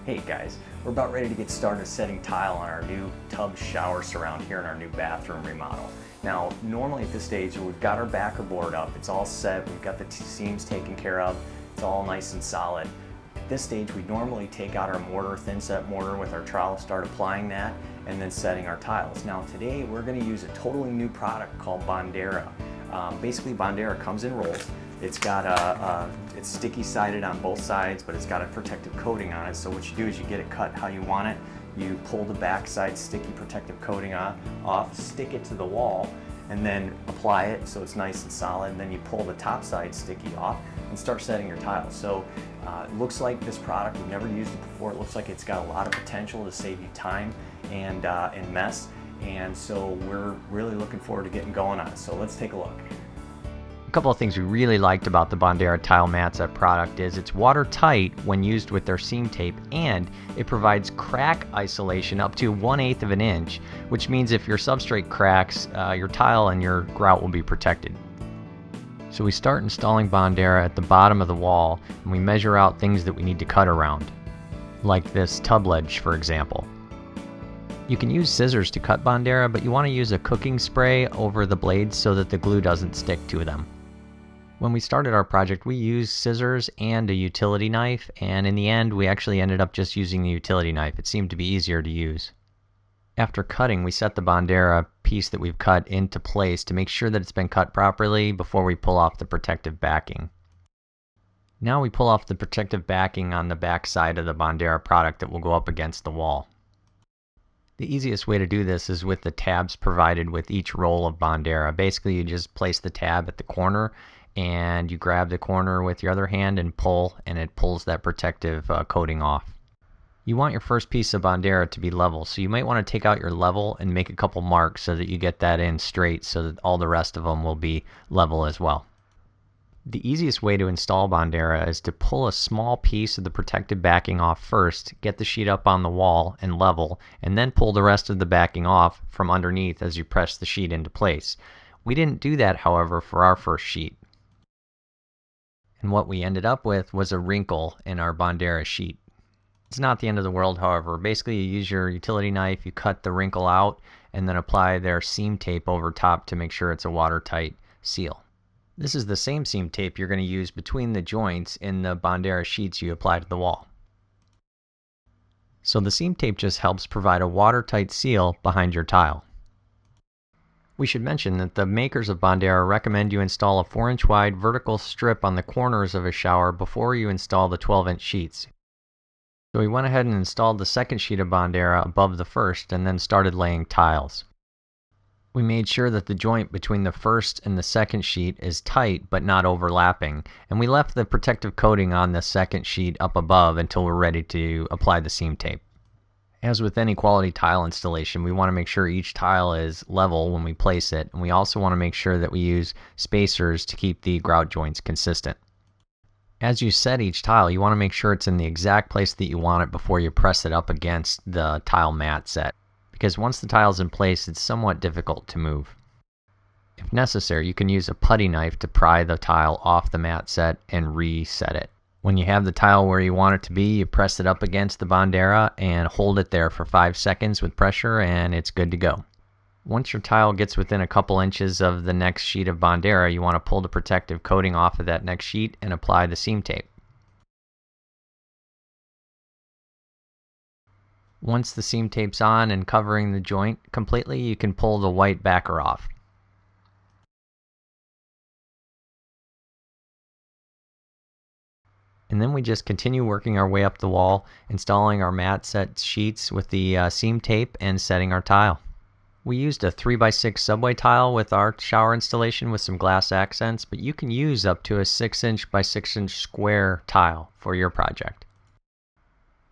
Hey guys, we're about ready to get started setting tile on our new tub shower surround here in our new bathroom remodel. Now, normally at this stage, we've got our backer board up, it's all set, we've got the seams taken care of, it's all nice and solid. At this stage, we normally take out our mortar, thinset mortar with our trowel, start applying that, and then setting our tiles. Now today, we're gonna use a totally new product called Bondera. Basically, Bondera comes in rolls. It's got it's sticky sided on both sides, but it's got a protective coating on it. So what you do is you get it cut how you want it. You pull the backside sticky protective coating off, stick it to the wall, and then apply it so it's nice and solid. And then you pull the top side sticky off and start setting your tiles. So it looks like this product, we've never used it before. It looks like it's got a lot of potential to save you time and mess. And so we're really looking forward to getting going on it. So let's take a look. A couple of things we really liked about the Bondera Tile Mat Set product is it's watertight when used with their seam tape, and it provides crack isolation up to 1/8 of an inch, which means if your substrate cracks, your tile and your grout will be protected. So we start installing Bondera at the bottom of the wall, and we measure out things that we need to cut around, like this tub ledge, for example. You can use scissors to cut Bondera, but you want to use a cooking spray over the blades so that the glue doesn't stick to them. When we started our project, we used scissors and a utility knife, and in the end we actually ended up just using the utility knife. It seemed to be easier to use. After cutting, we set the Bondera piece that we've cut into place to make sure that it's been cut properly before we pull off the protective backing. Now we pull off the protective backing on the back side of the Bondera product that will go up against the wall. The easiest way to do this is with the tabs provided with each roll of Bondera. Basically, you just place the tab at the corner and you grab the corner with your other hand and pull, and it pulls that protective coating off. You want your first piece of Bondera to be level, so you might want to take out your level and make a couple marks so that you get that in straight so that all the rest of them will be level as well. The easiest way to install Bondera is to pull a small piece of the protective backing off first, get the sheet up on the wall and level, and then pull the rest of the backing off from underneath as you press the sheet into place. We didn't do that, however, for our first sheet. And what we ended up with was a wrinkle in our Bondera sheet. It's not the end of the world, however. Basically, you use your utility knife, you cut the wrinkle out, and then apply their seam tape over top to make sure it's a watertight seal. This is the same seam tape you're going to use between the joints in the Bondera sheets you apply to the wall. So the seam tape just helps provide a watertight seal behind your tile. We should mention that the makers of Bondera recommend you install a 4-inch wide vertical strip on the corners of a shower before you install the 12-inch sheets. So we went ahead and installed the second sheet of Bondera above the first and then started laying tiles. We made sure that the joint between the first and the second sheet is tight but not overlapping, and we left the protective coating on the second sheet up above until we're ready to apply the seam tape. As with any quality tile installation, we want to make sure each tile is level when we place it, and we also want to make sure that we use spacers to keep the grout joints consistent. As you set each tile, you want to make sure it's in the exact place that you want it before you press it up against the tile mat set, because once the tile's in place, it's somewhat difficult to move. If necessary, you can use a putty knife to pry the tile off the mat set and reset it. When you have the tile where you want it to be, you press it up against the Bondera and hold it there for 5 seconds with pressure, and it's good to go. Once your tile gets within a couple inches of the next sheet of Bondera, you want to pull the protective coating off of that next sheet and apply the seam tape. Once the seam tape's on and covering the joint completely, you can pull the white backer off. And then we just continue working our way up the wall, installing our mat set sheets with the seam tape and setting our tile. We used a 3x6 subway tile with our shower installation with some glass accents, but you can use up to a 6-inch by 6-inch square tile for your project.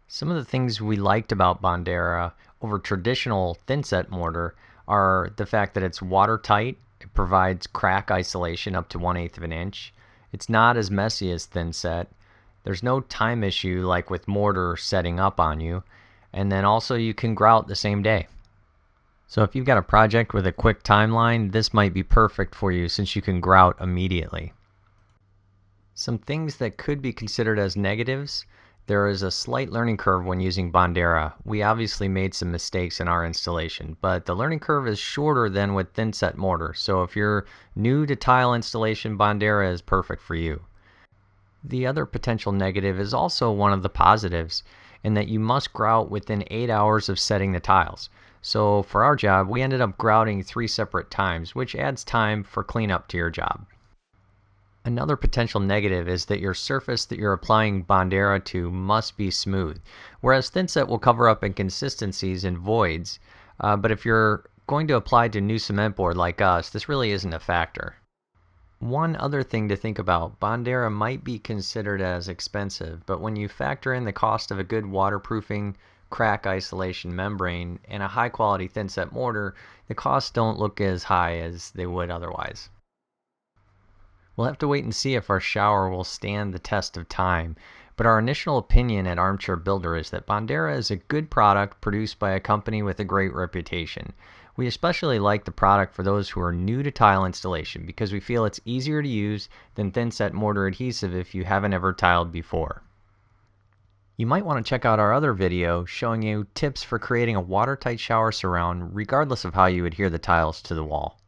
Some of the things we liked about Bondera over traditional Thinset mortar are the fact that it's watertight, it provides crack isolation up to 1/8 of an inch, it's not as messy as Thinset, there's no time issue like with mortar setting up on you, and then also you can grout the same day. So if you've got a project with a quick timeline, this might be perfect for you since you can grout immediately. Some things that could be considered as negatives There is a slight learning curve when using Bondera. We obviously made some mistakes in our installation, but the learning curve is shorter than with Thinset Mortar, so if you're new to tile installation, Bondera is perfect for you. The other potential negative is also one of the positives, in that you must grout within 8 hours of setting the tiles. So for our job, we ended up grouting 3 separate times, which adds time for cleanup to your job. Another potential negative is that your surface that you're applying Bondera to must be smooth, whereas Thinset will cover up inconsistencies and voids, but if you're going to apply to new cement board like us, this really isn't a factor. One other thing to think about, Bondera might be considered as expensive, but when you factor in the cost of a good waterproofing, crack isolation membrane, and a high quality Thinset mortar, the costs don't look as high as they would otherwise. We'll have to wait and see if our shower will stand the test of time, but our initial opinion at Armchair Builder is that Bondera is a good product produced by a company with a great reputation. We especially like the product for those who are new to tile installation because we feel it's easier to use than Thinset mortar adhesive if you haven't ever tiled before. You might want to check out our other video showing you tips for creating a watertight shower surround regardless of how you adhere the tiles to the wall.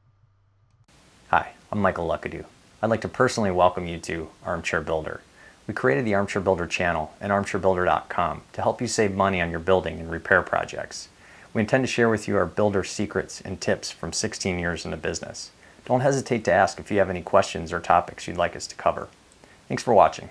Hi, I'm Michael Luckadoo. I'd like to personally welcome you to Armchair Builder. We created the Armchair Builder channel at armchairbuilder.com to help you save money on your building and repair projects. We intend to share with you our builder secrets and tips from 16 years in the business. Don't hesitate to ask if you have any questions or topics you'd like us to cover. Thanks for watching.